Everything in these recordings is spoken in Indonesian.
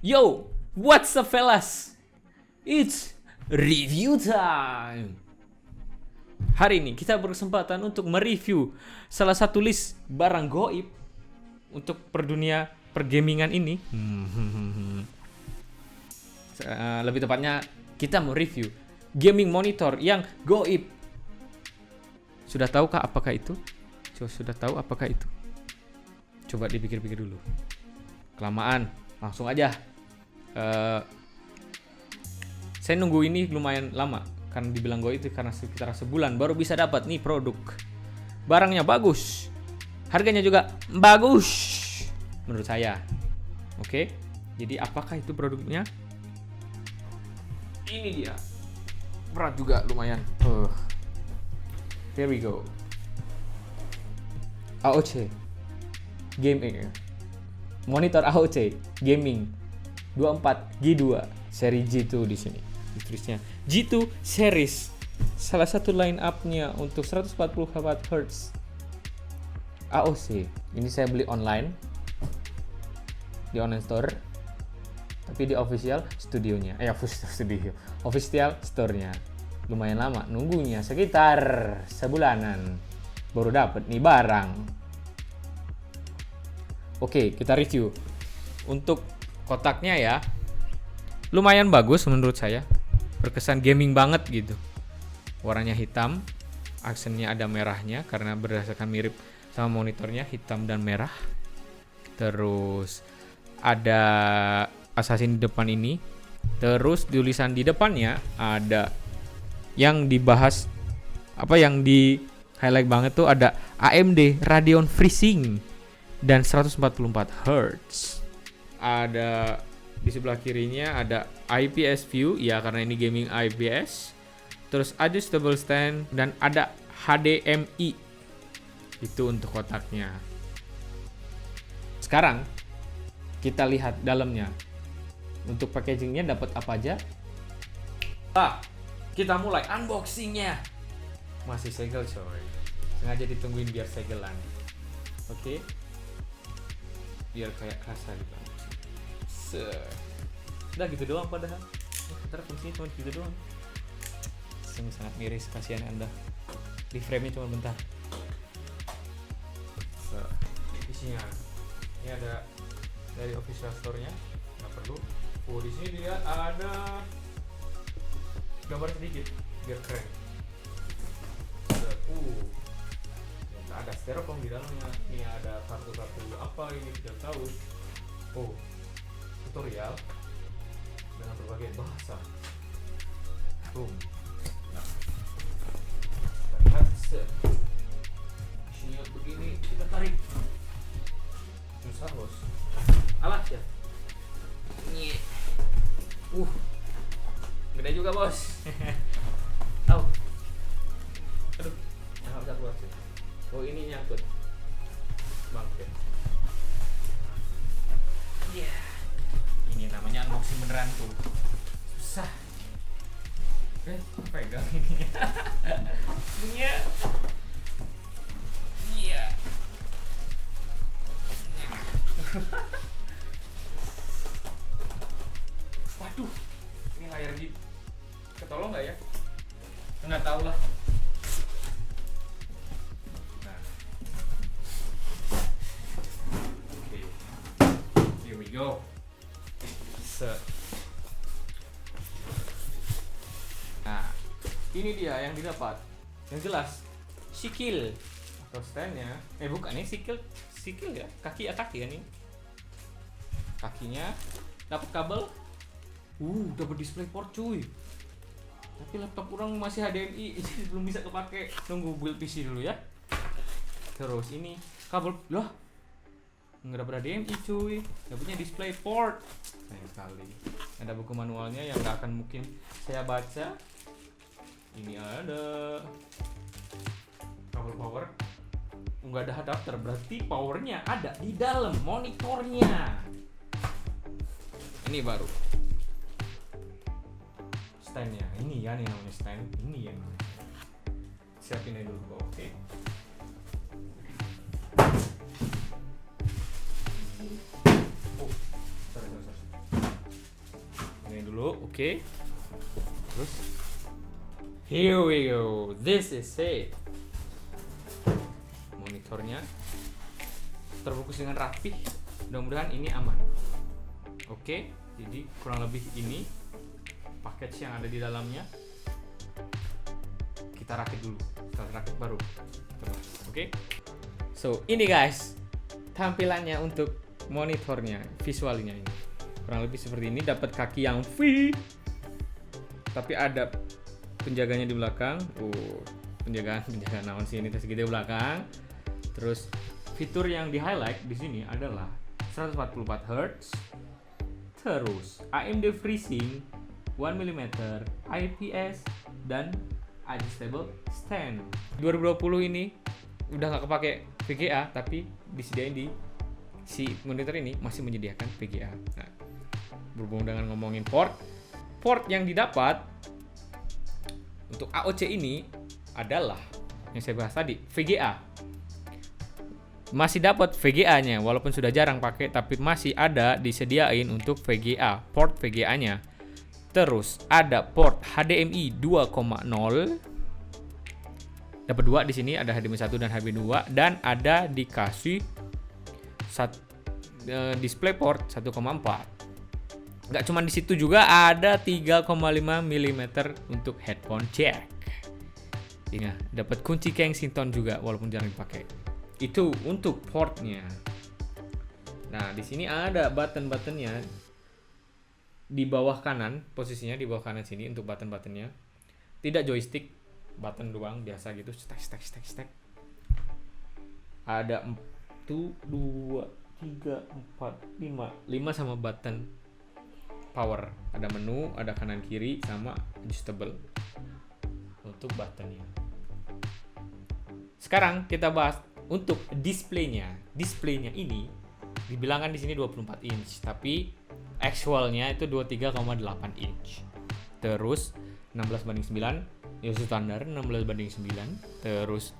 Yo, what's up fellas? It's review time. Hari ini kita berkesempatan untuk mereview salah satu list barang goib untuk perdunia pergamingan ini. Lebih tepatnya kita mau review gaming monitor yang goib. Sudah tahukah apakah itu? Sudah tahu apakah itu? Coba dipikir-pikir dulu. Kelamaan, langsung aja. Saya nunggu ini lumayan lama karena dibilang goib itu karena sekitar sebulan baru bisa dapat nih produk. Barangnya bagus, harganya juga bagus menurut saya. Oke, jadi apakah itu produknya? Ini dia, berat juga lumayan. Here we go. AOC Gaming monitor AOC Gaming 24 G2 seri G2 di sini. Tulisnya G2 series. Salah satu line up-nya untuk 140 Hz AOC. Ini saya beli online di online store. Tapi di official studionya. Official store-nya. Lumayan lama nunggunya, sekitar sebulanan baru dapat nih barang. Oke, kita review. Untuk kotaknya ya, lumayan bagus menurut saya. Berkesan gaming banget gitu. Warnanya hitam, aksennya ada merahnya karena berdasarkan mirip sama monitornya, hitam dan merah. Terus ada assassin di depan ini. Terus tulisan di depannya ada yang dibahas, yang di highlight banget tuh ada AMD Radeon FreeSync dan 144 Hz. Ada di sebelah kirinya ada IPS view, ya karena ini gaming IPS. Terus adjustable stand dan ada HDMI. Itu untuk kotaknya. Sekarang kita lihat dalamnya. Untuk packagingnya dapat apa aja? Kita mulai unboxingnya. Masih segel coy. Sengaja ditungguin biar segelan. Oke. Biar kayak kerasa gitu. Udah gitu doang padahal. Ntar fungsinya cuma gitu doang. Sangat miris, kasihan Anda. Di frame-nya cuma bentar. Isinya ini ada dari official store-nya. Nggak perlu. Di sini dia ada gambar sedikit biar keren. Ada styrofoam di dalamnya. Ini ada kartu-kartu apa ini tidak tahu. Tutorial dengan berbagai bahasa. Nah, kita lihat isinya begini, kita tarik. Susah bos. Alat ya. Ini. Gede juga bos. Aduh, nggak bisa keluar sih. Ini nyangkut. Bangke. Ini namanya unboxing beneran tuh. Susah. Pegang ini. Iya. Waduh. Ini layar di ketolong nggak ya? Nggak tahu lah. Go. Nah, ini dia yang didapat. Yang jelas, sikil atau standnya. Bukan ini sikil ya. Kaki kan ini. Kakinya dapat kabel. Dapat display port cuy. Tapi laptop kurang masih HDMI, jadi belum bisa kepake. Tunggu build PC dulu ya. Terus ini kabel loh. Nggak dapat HDMI cuy, nggak punya display port. Sayang sekali. Ada buku manualnya yang nggak akan mungkin saya baca. Ini ada kabel power. Nggak ada adapter, berarti powernya ada di dalam monitornya. Ini baru standnya. Ini ya nih namanya stand. Ini yang siapin aja dulu. Oke. Sorry. dulu, oke. Terus here we go. This is it. Monitornya terbungkus dengan rapih. Mudah-mudahan ini aman. Oke, jadi kurang lebih ini package yang ada di dalamnya. Kita rakit dulu. Setelah rakit baru. Oke. So, ini guys tampilannya untuk monitornya, visualnya ini. Kurang lebih seperti ini, dapat kaki yang V. Tapi ada penjaganya di belakang. Penjagaan naon sih ini segede belakang. Terus fitur yang di highlight di sini adalah 144 Hz. Terus AMD FreeSync 1 mm, IPS dan adjustable stand. 2020 ini udah nggak kepake VGA, tapi disediain di si monitor ini masih menyediakan VGA. Nah, berhubung dengan ngomongin port yang didapat untuk AOC ini adalah yang saya bahas tadi, VGA. Masih dapat VGA-nya, walaupun sudah jarang pakai, tapi masih ada disediain untuk VGA, port VGA-nya. Terus ada port HDMI 2.0. Dapat dua di sini, ada HDMI 1 dan HDMI 2, dan ada dikasih DisplayPort 1.4. Nggak cuma di situ, juga ada 3.5 mm untuk headphone jack. Ini dapat kunci Kensington juga, walaupun jarang dipakai. Itu untuk portnya. Nah, di sini ada button-buttonnya di bawah kanan, posisinya di bawah kanan sini untuk button-buttonnya. Tidak joystick, button doang biasa gitu, stek. Ada 1, 2, 3, 4, 5 sama button power. Ada menu, ada kanan kiri sama adjustable untuk buttonnya. Sekarang kita bahas untuk displaynya. Displaynya ini dibilangkan di sini 24 inch, tapi actualnya itu 23,8 inch. Terus 16:9, ya standar 16:9. Terus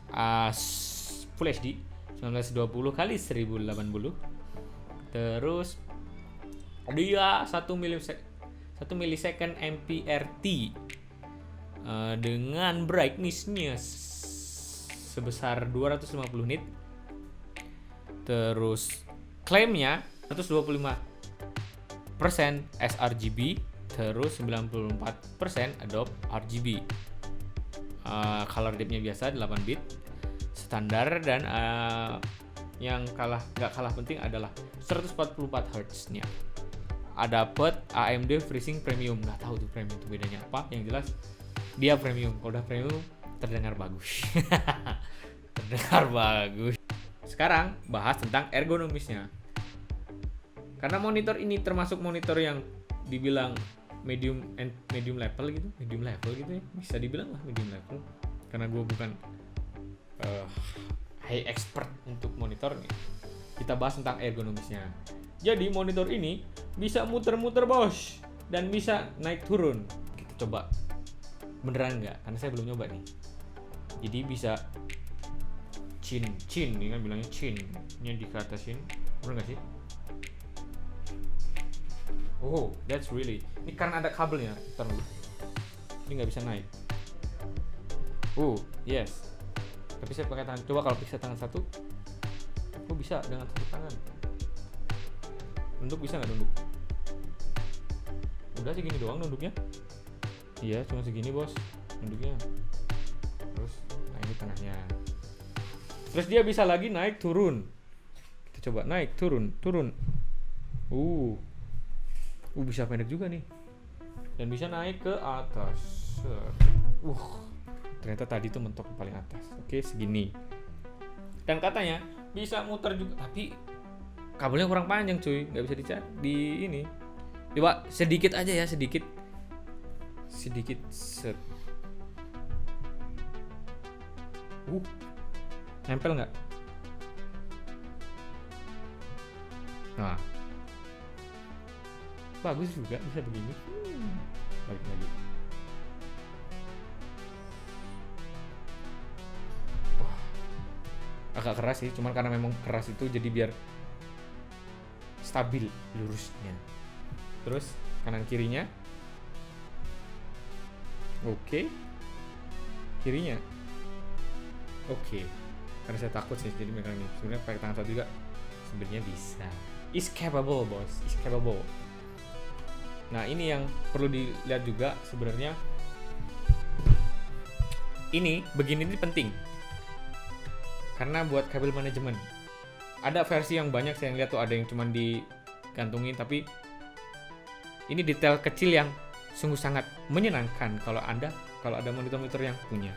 Full HD 1920 x 1080. Terus dia 1 millisecond MPRT dengan brightness-nya sebesar 250 nit. Terus klaimnya 125% sRGB, terus 94% Adobe RGB. Color depth-nya biasa 8 bit standar, dan yang nggak kalah penting adalah 144 Hz-nya. Dapat AMD FreeSync Premium. Nggak tahu tuh premium itu bedanya apa, yang jelas dia premium. Kalau udah premium terdengar bagus. Terdengar bagus. Sekarang bahas tentang ergonomisnya. Karena monitor ini termasuk monitor yang dibilang medium level gitu ya. Bisa dibilang lah medium level. Karena gue bukan high expert untuk monitor nih. Kita bahas tentang ergonomisnya. Jadi monitor ini bisa muter-muter bos, dan bisa naik turun. Kita coba beneran nggak? Karena saya belum nyoba nih. Jadi bisa chin, ini kan bilangnya chin-nya dikatasin, bener nggak sih? Oh, that's really. Ini karena ada kabelnya. Ntar dulu. Ini nggak bisa naik. Yes. Tapi saya pakai tangan. Coba kalau bisa tangan satu. Kok bisa dengan satu tangan? Nunduk bisa nggak nunduk? Udah segini doang nunduknya. Iya, cuma segini bos nunduknya. Terus, nah ini tengahnya. Terus dia bisa lagi naik turun. Kita coba naik turun. Bisa pendek juga nih. Dan bisa naik ke atas. Ternyata tadi tuh mentok ke paling atas. Oke, segini. Dan katanya bisa muter juga, tapi kabelnya kurang panjang cuy, nggak bisa di ini. Coba sedikit aja ya, sedikit set. Nempel nggak? Nah, bagus juga bisa begini. Balik lagi. Agak keras sih, cuman karena memang keras itu jadi biar stabil lurusnya. Terus kanan kirinya Oke. Kirinya. Oke. Karena saya takut sih jadi megang ini. Sebenarnya pakai tangan satu juga sebenarnya bisa. Is capable, bos. Is capable. Nah, ini yang perlu dilihat juga sebenarnya. Ini begini ini penting. Karena buat kabel manajemen. Ada versi yang banyak saya lihat tuh, ada yang cuma digantungin, tapi ini detail kecil yang sungguh sangat menyenangkan kalau ada monitor-monitor yang punya.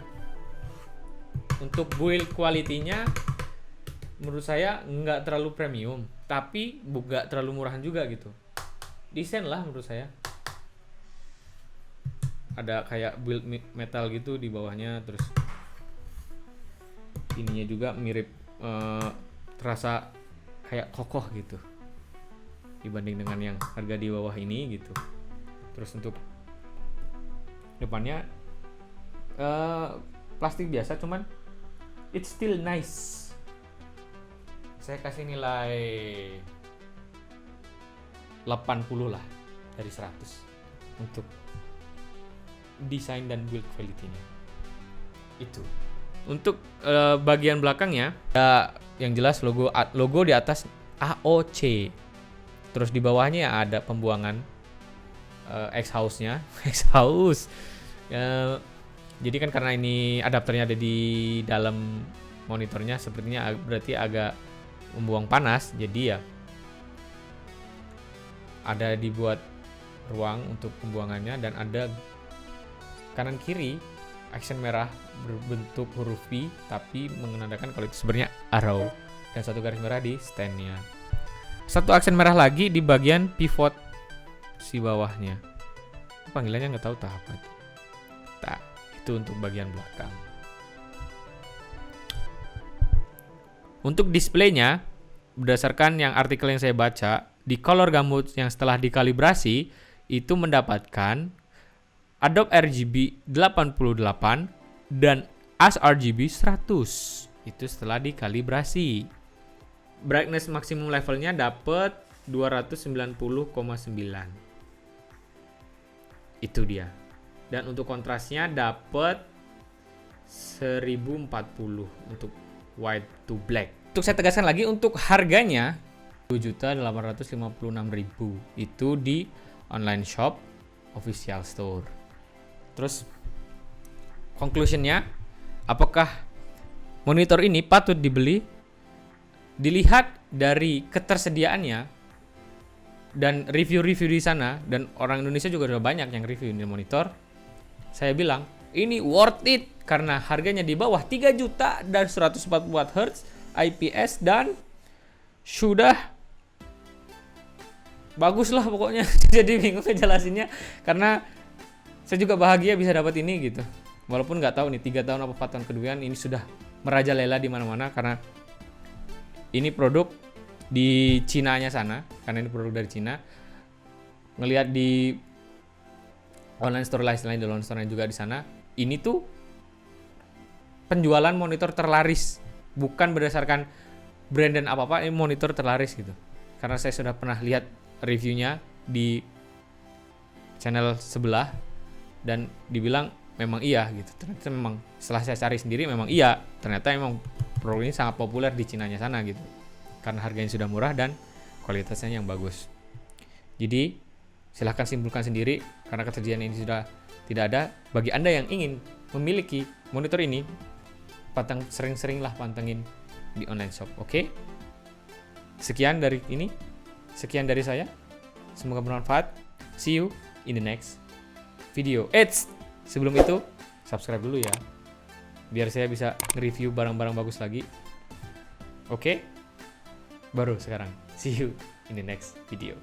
Untuk build quality-nya menurut saya nggak terlalu premium, tapi nggak terlalu murahan juga gitu. Desain lah menurut saya. Ada kayak build metal gitu di bawahnya, terus ininya juga mirip, terasa kayak kokoh gitu dibanding dengan yang harga di bawah ini gitu. Terus untuk depannya plastik biasa, cuman it's still nice. Saya kasih nilai 80 lah dari 100 untuk desain dan build quality-nya. Itu. Untuk bagian belakangnya yang jelas logo di atas AOC. Terus di bawahnya ada pembuangan exhaust-nya. Exhaust. Jadi kan karena ini adapternya ada di dalam monitornya, sepertinya berarti agak membuang panas. Jadi ya ada dibuat ruang untuk pembuangannya, dan ada kanan kiri aksen merah berbentuk huruf V tapi menandakan kalau itu sebenarnya arrow, dan satu garis merah di stand-nya. Satu aksen merah lagi di bagian pivot si bawahnya. Panggilannya nggak tahu apa itu. Nah, itu untuk bagian belakang. Untuk displaynya, berdasarkan yang artikel yang saya baca, di color gamut yang setelah dikalibrasi itu mendapatkan Adobe RGB 88 dan sRGB 100. Itu setelah dikalibrasi. Brightness maksimum levelnya dapat 290,9. Itu dia. Dan untuk kontrasnya dapat 1040 untuk white to black. Untuk saya tegaskan lagi, untuk harganya 7.856.000 itu di online shop official store. Terus conclusionnya, apakah monitor ini patut dibeli? Dilihat dari ketersediaannya dan review-review di sana, dan orang Indonesia juga udah banyak yang review ini monitor. Saya bilang ini worth it karena harganya di bawah 3 juta dan 144 Hz, IPS, dan sudah bagus lah pokoknya. Jadi bingung ngejelasinnya karena saya juga bahagia bisa dapat ini gitu. Walaupun nggak tahu nih 3 tahun apa 4 tahun kemudian ini sudah merajalela di mana-mana, karena ini produk di Cina-nya sana, karena ini produk dari Cina. Ngelihat di online store lain di online store juga di sana, ini tuh penjualan monitor terlaris, bukan berdasarkan brand dan apa-apa, ini monitor terlaris gitu. Karena saya sudah pernah lihat reviewnya di channel sebelah dan dibilang memang iya gitu. Ternyata memang setelah saya cari sendiri memang iya, ternyata memang produk ini sangat populer di Cina-nya sana gitu. Karena harganya sudah murah dan kualitasnya yang bagus. Jadi silahkan simpulkan sendiri, karena ketersediaan ini sudah tidak ada. Bagi Anda yang ingin memiliki monitor ini, sering-seringlah pantengin di online shop. Oke? Sekian dari saya. Semoga bermanfaat. See you in the next video. Sebelum itu, subscribe dulu ya, biar saya bisa nge-review barang-barang bagus lagi. Oke? Baru sekarang. See you in the next video.